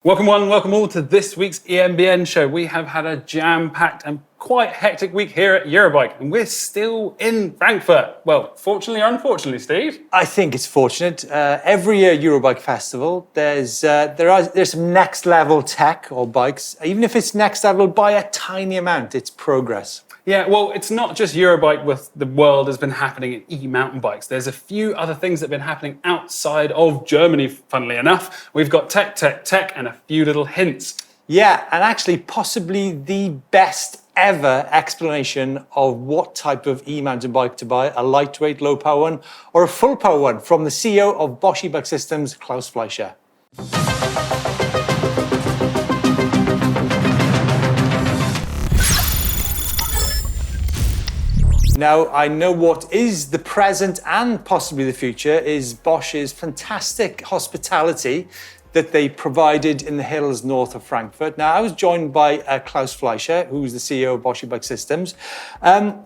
Welcome one, welcome all to this week's EMBN Show. We have had a jam-packed and quite hectic week here at Eurobike, and we're still in Frankfurt. Well, fortunately or unfortunately, Steve? I think it's fortunate. Every year Eurobike Festival, there's some next level tech or bikes. Even if it's next level by a tiny amount, it's progress. Yeah, well, it's not just Eurobike with the world has been happening in e-mountain bikes. There's a few other things that have been happening outside of Germany, funnily enough. We've got tech, and a few little hints. Yeah, and actually possibly the best ever explanation of what type of e-mountain bike to buy, a lightweight, low power one, or a full power one, from the CEO of Bosch eBike Systems, Claus Fleischer. Now, I know what is the present and possibly the future is Bosch's fantastic hospitality that they provided in the hills north of Frankfurt. Now, I was joined by Claus Fleischer, who's the CEO of Bosch eBike Systems. And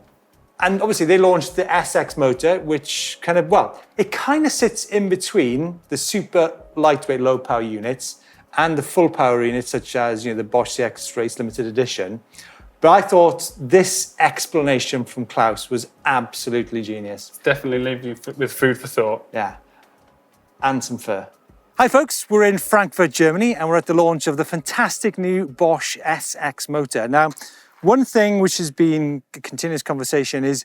obviously they launched the SX motor, which kind of sits in between the super lightweight low power units and the full power units, such as the Bosch CX Race Limited Edition. But I thought this explanation from Claus was absolutely genius. Definitely leave you with food for thought. Yeah, and some fur. Hi folks, we're in Frankfurt, Germany, and we're at the launch of the fantastic new Bosch SX motor. Now, one thing which has been a continuous conversation is,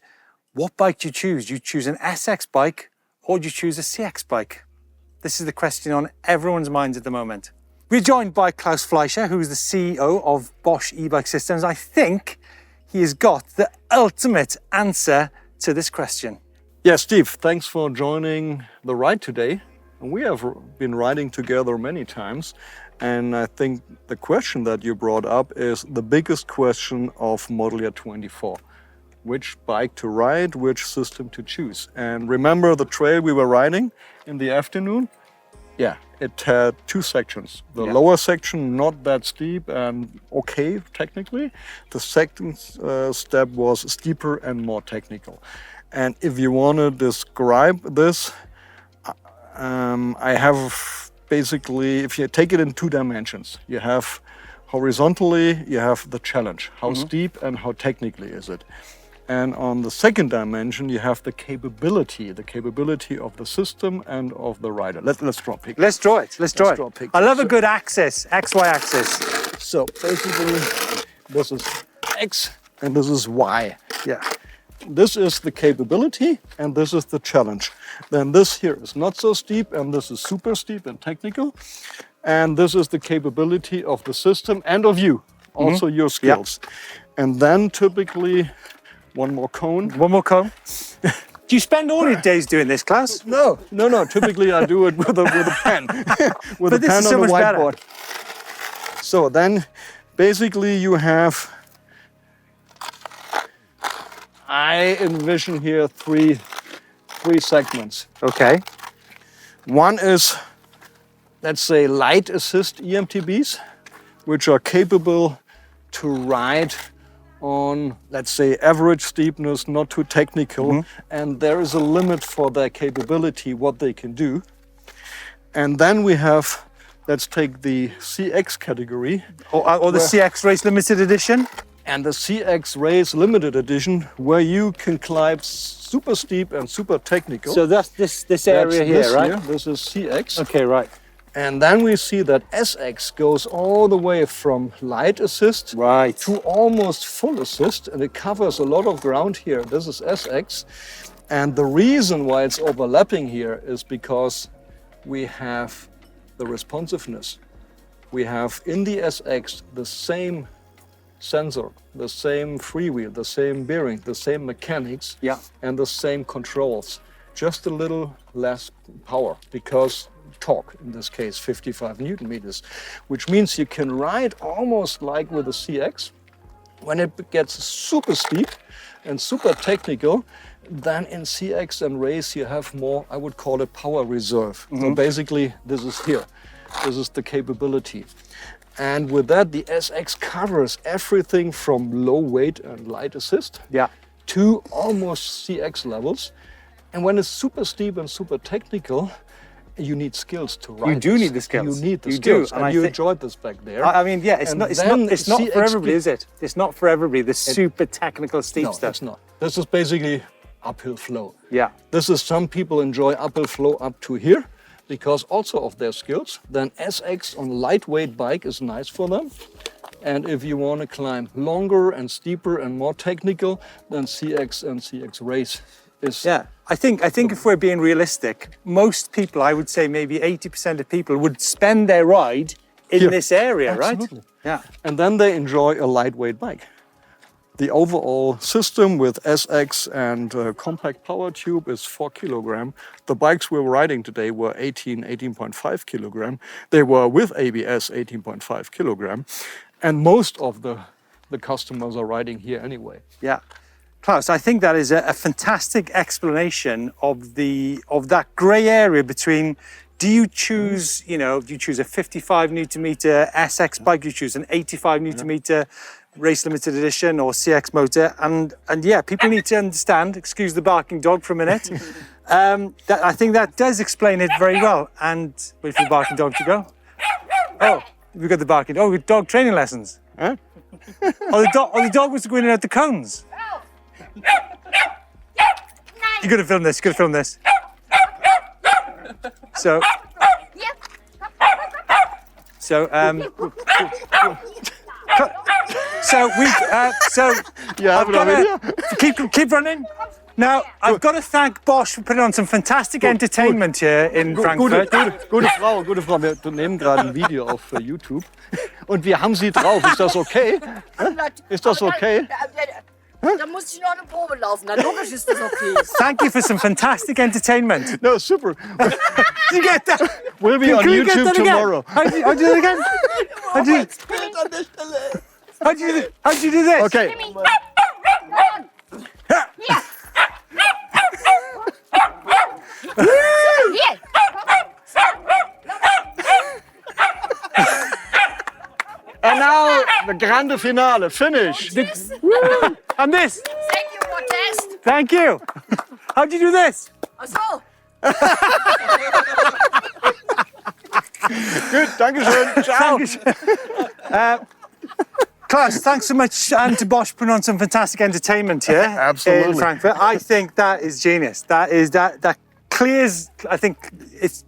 what bike do you choose? Do you choose an SX bike or do you choose a CX bike? This is the question on everyone's minds at the moment. We're joined by Claus Fleischer, who's the CEO of Bosch eBike Systems. I think he has got the ultimate answer to this question. Yeah, Steve, thanks for joining the ride today. We have been riding together many times, and I think the question that you brought up is the biggest question of model year 24. Which bike to ride, which system to choose. And remember the trail we were riding in the afternoon? Yeah, it had two sections. The lower section, not that steep and okay technically. The second step was steeper and more technical. And if you want to describe this, I have basically, if you take it in two dimensions, you have horizontally, you have the challenge. How steep and how technically is it? And on the second dimension, you have the capability of the system and of the rider. Let's draw a picture. Let's draw it. Let's draw it. I love a good axis, XY axis. So basically, this is X and this is Y. Yeah. This is the capability and this is the challenge. Then this here is not so steep and this is super steep and technical. And this is the capability of the system and of you, also your skills. Yeah. And then typically, one more cone. One more cone. Do you spend all your days doing this, Claus? No. Typically I do it with a pen. With a pen on the whiteboard. Better. So then basically you have, I envision here three segments. Okay. One is, let's say, light assist eMTBs, which are capable to ride on, let's say, average steepness, not too technical, and there is a limit for their capability, what they can do. And then we have, let's take the CX category. Or the CX Race Limited Edition. And the CX Race Limited Edition, where you can climb super steep and super technical. So that's this area here, right? This is CX. Okay, right. And then we see that SX goes all the way from light assist to almost full assist, and it covers a lot of ground here. This is SX. And the reason why it's overlapping here is because we have the responsiveness. We have in the SX the same sensor, the same freewheel, the same bearing, the same mechanics, and the same controls. Just a little less power, because torque, in this case 55 Newton meters, which means you can ride almost like with a CX. When it gets super steep and super technical, then in CX and race you have more, I would call it power reserve. So basically this is here, this is the capability. And with that, the SX covers everything from low weight and light assist to almost CX levels. And when it's super steep and super technical, you need skills to ride. You do this. need the skills. You need the You skills, do, and and I you think- enjoyed this back there. I mean, yeah, it's And not then for everybody, is it? It's not for everybody. The super technical steep No, stuff. it's not. This is basically uphill flow. Yeah. This is some people enjoy uphill flow up to here because also of their skills. Then SX on lightweight bike is nice for them. And if you want to climb longer and steeper and more technical, then CX and CX Race is. Yeah, I think if we're being realistic, most people, I would say maybe 80% of people would spend their ride in Here. this area, Absolutely. right? Yeah. And then they enjoy a lightweight bike. The overall system with SX and compact power tube is 4 kilogram. The bikes we were riding today were 18.5 kilogram. They were with ABS 18.5 kilogram. And most of the customers are riding here anyway. Yeah. Claus, I think that is a fantastic explanation of that grey area between, do you choose a 55 Newton meter SX bike, do you choose an 85 Newton meter race limited edition or CX motor, and yeah, people need to understand, excuse the barking dog for a minute, that I think that does explain it very well. And wait for the barking dog to go. Oh, we've got the barking dog. Oh, we've got dog training lessons. Huh? the dog was going in and out the cones. You gotta film this, So Yeah, I've gotta keep running. Now, I've got to thank Bosch for putting on some fantastic entertainment here in Frankfurt. Gute Frau. Wir nehmen gerade ein Video auf YouTube und wir haben sie drauf. Ist das okay? Ist das okay? Da muss ich noch eine Probe laufen. Na, logisch ist das okay. Thank you for some fantastic entertainment. No, super. Did you get that? We'll be on Can you get YouTube that again? tomorrow. How'd you do it again? How'd you do this? Okay. Hier. And now the grande finale, finish. And this. Thank you for test. Thank you. How'd you do this? Ach so. Gut, Dankeschön. Ciao. Claus, thanks so much, and to Bosch putting on some fantastic entertainment here Absolutely. in Frankfurt. I think that is genius. That clears. I think it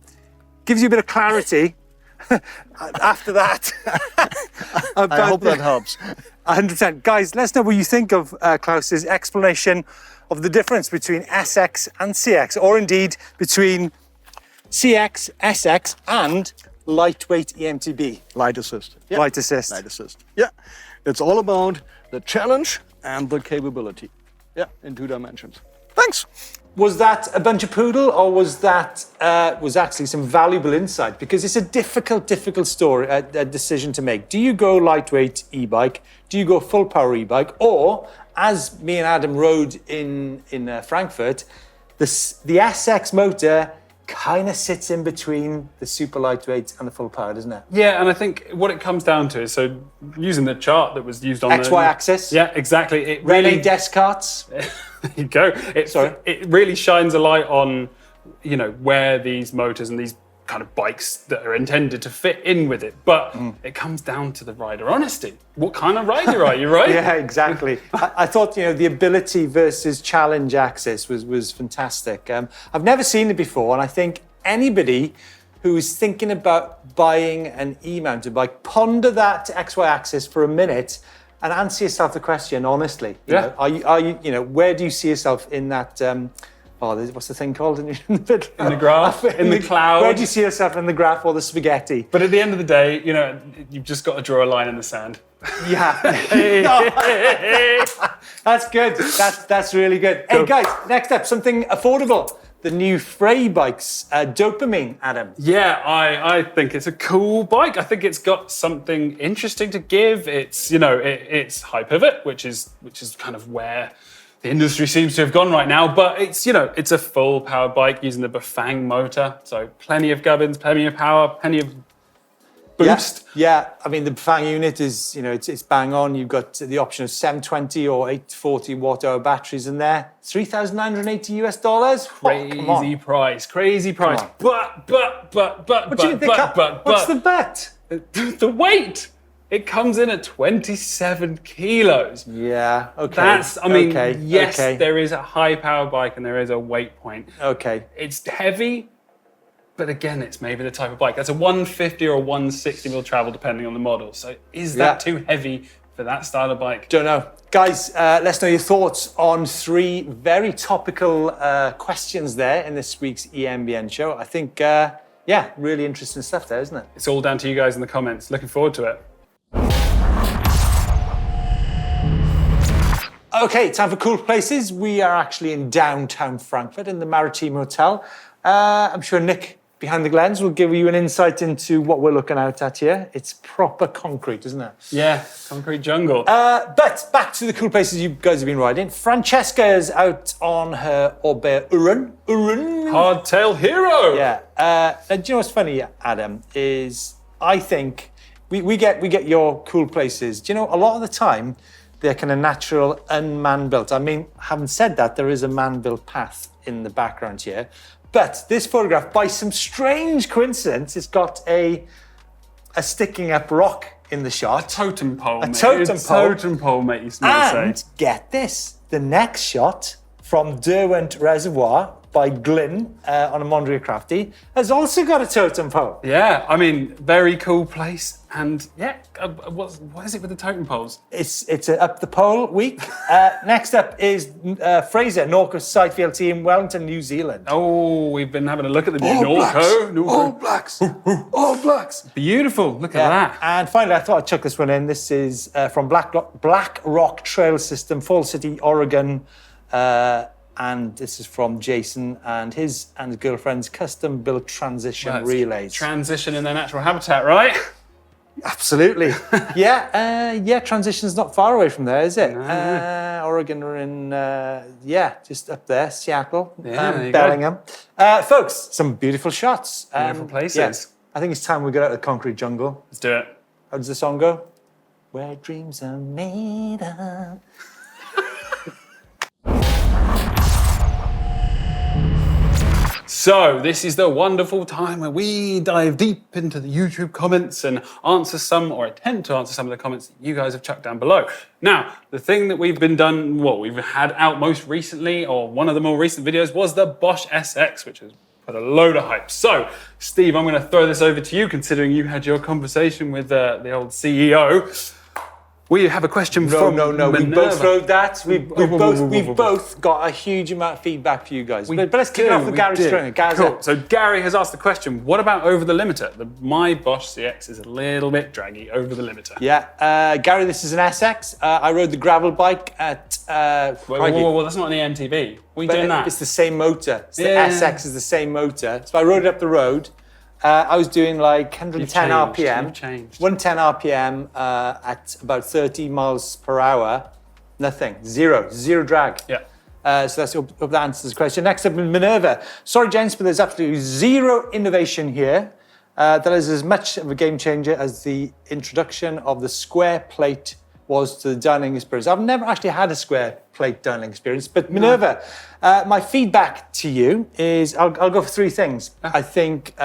gives you a bit of clarity after that. I hope that helps. 100%. Guys, let us know what you think of Klaus's explanation of the difference between SX and CX, or indeed between CX, SX, and lightweight eMTB. Light assist. Yeah. Light assist. Light assist. Yeah. It's all about the challenge and the capability. Yeah, in 2 dimensions. Thanks. Was that a bunch of poodle, or was that was actually some valuable insight? Because it's a difficult story, a decision to make. Do you go lightweight e-bike? Do you go full power e-bike? Or, as me and Adam rode in Frankfurt, the SX motor kind of sits in between the super lightweight and the full power, doesn't it? Yeah, and I think what it comes down to is, so using the chart that was used on XY axis. Yeah, exactly. It Relay really Descartes. There you go. It really shines a light on, where these motors and these kind of bikes that are intended to fit in with it. But it comes down to the rider honesty. What kind of rider are you, right? Yeah, exactly. I thought, the ability versus challenge axis was fantastic. I've never seen it before, and I think anybody who is thinking about buying an e-mounted bike, ponder that XY axis for a minute and answer yourself the question honestly. Are you, where do you see yourself in that? What's the thing called in the In the graph, in the cloud. Where do you see yourself in the graph or the spaghetti? But at the end of the day, you've just got to draw a line in the sand. Yeah. That's good. That's really good. Hey guys, next up, something affordable. The new Frey bikes, Dopamine, Adam. Yeah, I think it's a cool bike. I think it's got something interesting to give. It's it's high pivot, which is kind of where the industry seems to have gone right now. But it's it's a full power bike using the Bafang motor, so plenty of gubbins, plenty of power, plenty of boost. Yeah. I mean, the fan unit is, it's bang on. You've got the option of 720 or 840 watt-hour batteries in there. $3,980. Crazy price. But. What do you think? What's the bet? The weight. It comes in at 27 kilos. Yeah, okay. Yes, there is a high power bike and there is a weight point. Okay. It's heavy, but again, it's maybe the type of bike. That's a 150 or a 160 will travel depending on the model. So is that too heavy for that style of bike? Don't know. Guys, let's know your thoughts on 3 very topical questions there in this week's EMBN show. I think, really interesting stuff there, isn't it? It's all down to you guys in the comments. Looking forward to it. Okay, time for cool places. We are actually in downtown Frankfurt in the Maritime Hotel. I'm sure Nick behind the lens will give you an insight into what we're looking out at here. It's proper concrete, isn't it? Yeah, concrete jungle. But back to the cool places you guys have been riding. Francesca is out on her Urun. Hardtail hero. Yeah. Do you know what's funny, Adam, is I think we get your cool places. Do you know, a lot of the time, they're kind of natural, unman-built. I mean, having said that, there is a man-built path in the background here. But this photograph, by some strange coincidence, it's got a sticking up rock in the shot. Totem pole, mate. Totem pole, mate, you might say. And get this, the next shot from Derwent Reservoir by Glyn on a Mondrian Crafty has also got a totem pole. Yeah, I mean, very cool place. And what is it with the totem poles? It's a Up the Pole week. Next up is Fraser, Norco's site VLT in Wellington, New Zealand. Oh, we've been having a look at the new Norco. All blacks. All blacks. Beautiful, look at that. And finally, I thought I'd chuck this one in. This is from Black Rock Trail System, Fall City, Oregon. And this is from Jason and his girlfriend's custom-built transition relays. Transition in their natural habitat, right? Absolutely. Transition's not far away from there, is it? No. Oregon are in, just up there, Seattle, Bellingham. Folks, some beautiful shots. Beautiful places. Yes, I think it's time we get out of the concrete jungle. Let's do it. How does the song go? Where dreams are made of. So this is the wonderful time where we dive deep into the YouTube comments and answer some, or attempt to answer some of the comments that you guys have chucked down below. Now, the thing that we've had out most recently, or one of the more recent videos, was the Bosch SX, which has put a load of hype. So, Steve, I'm going to throw this over to you, considering you had your conversation with the old CEO. We have a question from No. Minerva. We both wrote that. We've both got a huge amount of feedback for you guys. But let's kick it off with Gary Stringer. Cool. So Gary has asked the question, what about over the limiter? My Bosch CX is a little bit draggy over the limiter. Yeah. Gary, this is an SX. I rode the gravel bike at... Whoa, that's not an eMTB. What are you doing that? It's the same motor. The SX is the same motor. So I rode it up the road. I was doing like 110 RPM. You've changed. 110 RPM at about 30 miles per hour. Nothing. Zero drag. Yeah. So hope that answers the question. Next up, Minerva. Sorry, gents, but there's absolutely zero innovation here. That is as much of a game changer as the introduction of the square plate was to the dining experience. I've never actually had a square plate dining experience, but Minerva, my feedback to you is I'll go for 3 things. I think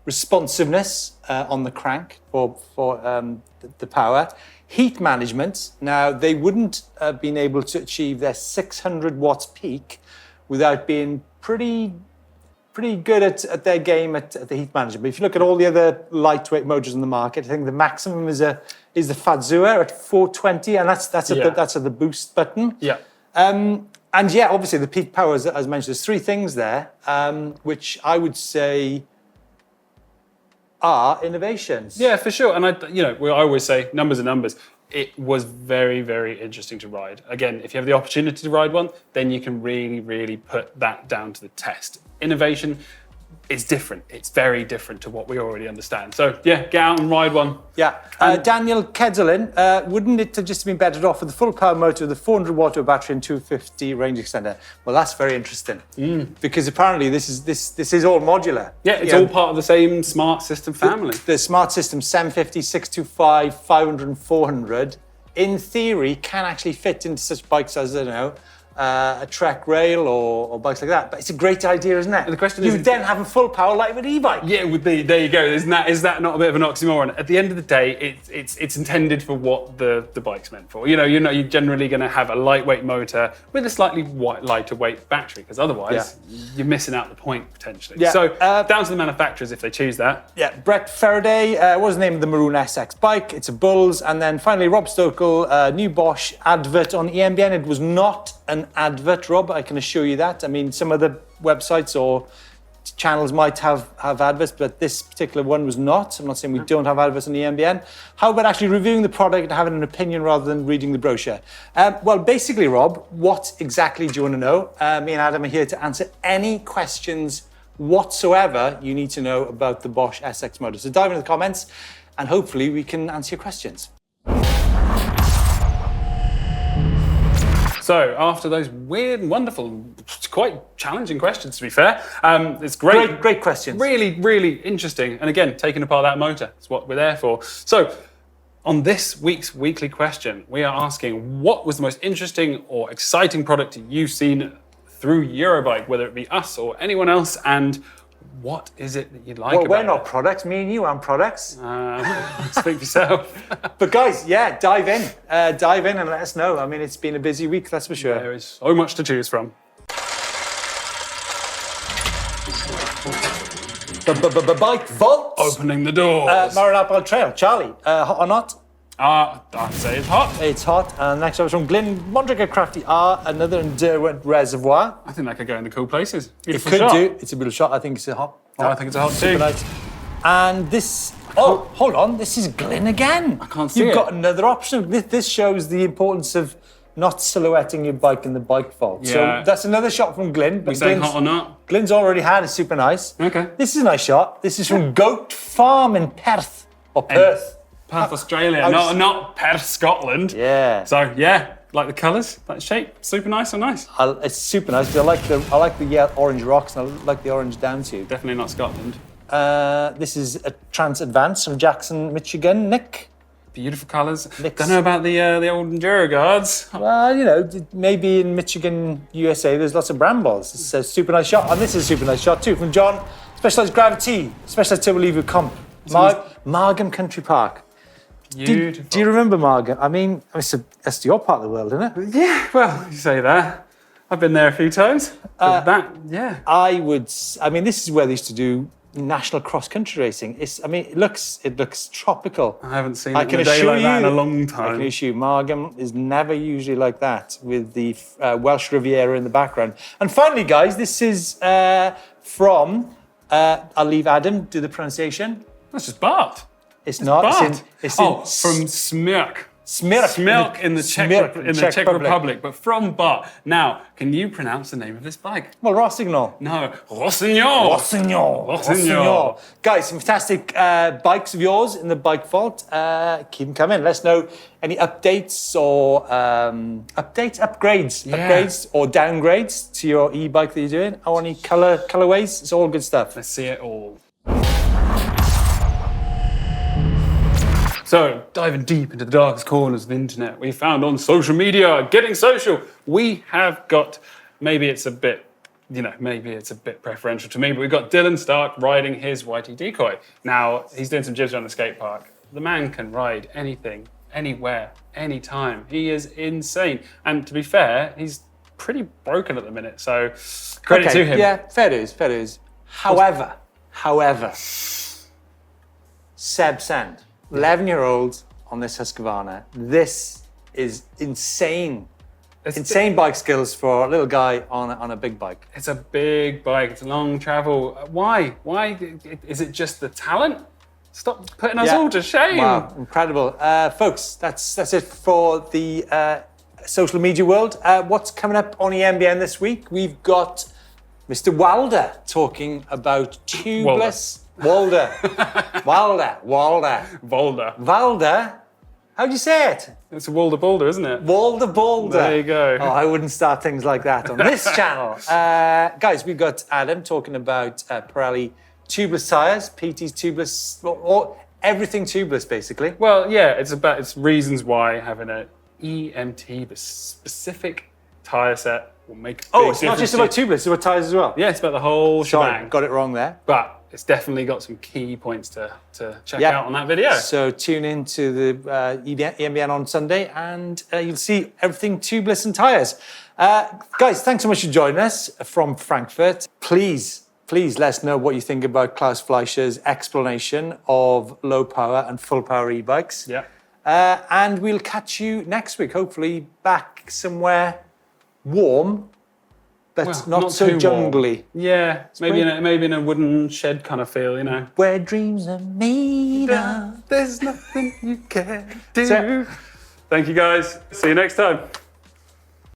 responsiveness on the crank for the power. Heat management. Now, they wouldn't have been able to achieve their 600 watts peak without being pretty good at their game at the heat management. But if you look at all the other lightweight motors in the market, I think the maximum is the Fazua at 420, and that's at the boost button. Yeah. Obviously the peak power, as mentioned, there's 3 things there, which I would say are innovations. Yeah, for sure. And I always say numbers are numbers. It was very, very interesting to ride. Again, if you have the opportunity to ride one, then you can really, really put that down to the test. Innovation, is different. It's very different to what we already understand. So yeah, get out and ride one. Yeah. Daniel Kedzelin, wouldn't it have just been better off with the full power motor, the 400 watt battery and 250 range extender? Well, that's very interesting because apparently this is all modular. Yeah, it's all part of the same smart system family. The smart system 750, 625, 500 and 400, in theory, can actually fit into such bikes as, I don't know, a Trek Rail or bikes like that. But it's a great idea, isn't it? The question you is... would then have a full power lightweight e-bike. Yeah, it would be. There you go. Is that not a bit of an oxymoron? At the end of the day, it's intended for what the bike's meant for. You're generally going to have a lightweight motor with a slightly lighter weight battery, because otherwise you're missing out the point potentially. Yeah. So down to the manufacturers if they choose that. Yeah, Brett Faraday, what's the name of the Maroon SX bike? It's a Bulls. And then finally, Rob Stokel, new Bosch advert on EMBN. It was not an advert, Rob, I can assure you that. I mean, some other websites or channels might have adverts, but this particular one was not. I'm not saying we don't have adverts on EMBN. How about actually reviewing the product and having an opinion rather than reading the brochure? Well, basically, Rob, what exactly do you want to know? Me and Adam are here to answer any questions whatsoever you need to know about the Bosch SX motor. So dive into the comments and hopefully we can answer your questions. So after those weird and wonderful, quite challenging questions, to be fair, it's great. Great questions. Really, really interesting. And again, taking apart that motor, it's what we're there for. So on this week's weekly question, we are asking, what was the most interesting or exciting product you've seen through Eurobike, whether it be us or anyone else, and what is it that you'd like about it? Well, we're not products. Me and you aren't products. Speak for yourself. But guys, yeah, dive in and let us know. I mean, it's been a busy week, that's for sure. There is so much to choose from. Bike vault. Opening the doors. Maranappa Trail. Charlie, hot or not? I'd say it's hot. It's hot. And next up is from Glyn Mondrigan Crafty R, another Derwent Reservoir. I think that could go in the cool places. It Beautiful could shot. do. It's a beautiful shot. I think it's a hot. I think it's a hot Super too. nice. And this, hold on, this is Glyn again. I can't see You've it. got another option. This shows the importance of not silhouetting your bike in the bike vault. Yeah. So that's another shot from Glyn. We saying hot or not? Glyn's already had a super nice. Okay. This is a nice shot. This is from Goat Farm in Perth. Or Perth. Perth, Australia, not Perth, Scotland. Yeah. So yeah, like the colours, like the shape, super nice or nice. It's super nice. I like the orange rocks and I like the orange down tube. Definitely not Scotland. This is a Trans Advance from Jackson, Michigan. Nick. Beautiful colours. Nick's- Don't know about the old Enduro guards. Well, maybe in Michigan, USA, there's lots of brambles. It's a super nice shot. And this is a super nice shot too from John. Specialised Gravity, Specialised Turbo Lever Comp. Margam Country Park. Beautiful. Do you remember Margam? I mean, that's your part of the world, isn't it? Yeah, well, you say that. I've been there a few times. But this is where they used to do national cross-country racing. It looks tropical. I haven't seen it in a day like that in a long time. I can assure you, Margam is never usually like that, with the Welsh Riviera in the background. And finally, guys, this is from, I'll leave Adam do the pronunciation. That's just Bart. It's not. Bart. It's from Smirk. Smirk in the Czech Republic, but from Bart. Now, can you pronounce the name of this bike? Well, Rossignol. No, Rossignol. Rossignol. Guys, some fantastic bikes of yours in the bike vault. Keep them coming. Let us know any updates or upgrades or downgrades to your e-bike that you're doing, or any colorways. It's all good stuff. Let's see it all. So, diving deep into the darkest corners of the internet, we found on social media, getting social, we have got, maybe it's a bit preferential to me, but we've got Dylan Stark riding his YT Decoy. Now, he's doing some jibs around the skate park. The man can ride anything, anywhere, anytime. He is insane. And to be fair, he's pretty broken at the minute, so credit to him. Yeah, fair dues. However, Seb Sand, 11-year-old on this Husqvarna. This is insane. Insane bike skills for a little guy on a big bike. It's a big bike. It's long travel. Why? Is it just the talent? Stop putting us all to shame. Wow, incredible. Folks, that's it for the social media world. What's coming up on EMBN this week? We've got Mr. Walda talking about tubeless... Walda. Walda. How do you say it? It's a Walda Boulder, isn't it? Walda Boulder. There you go. Oh, I wouldn't start things like that on this channel. Guys, we've got Adam talking about Pirelli tubeless tyres, PT's tubeless, or everything tubeless, basically. Well, yeah, it's reasons why having an eMTB specific tyre set will make a big Oh, it's not difference just about tubeless, it's about tyres as well. Yeah, it's about the whole Sorry, shebang. got it wrong there. But it's definitely got some key points to check out on that video. So tune in to the EMBN on Sunday and you'll see everything tubeless and tyres. Guys, thanks so much for joining us from Frankfurt. Please let us know what you think about Claus Fleischer's explanation of low power and full power e-bikes. Yeah. And we'll catch you next week, hopefully back somewhere warm, but Well, not so too warm. jungly. Yeah, maybe in a wooden shed kind of feel, you know. Where dreams are made of. There's nothing you can do. Thank you guys. See you next time.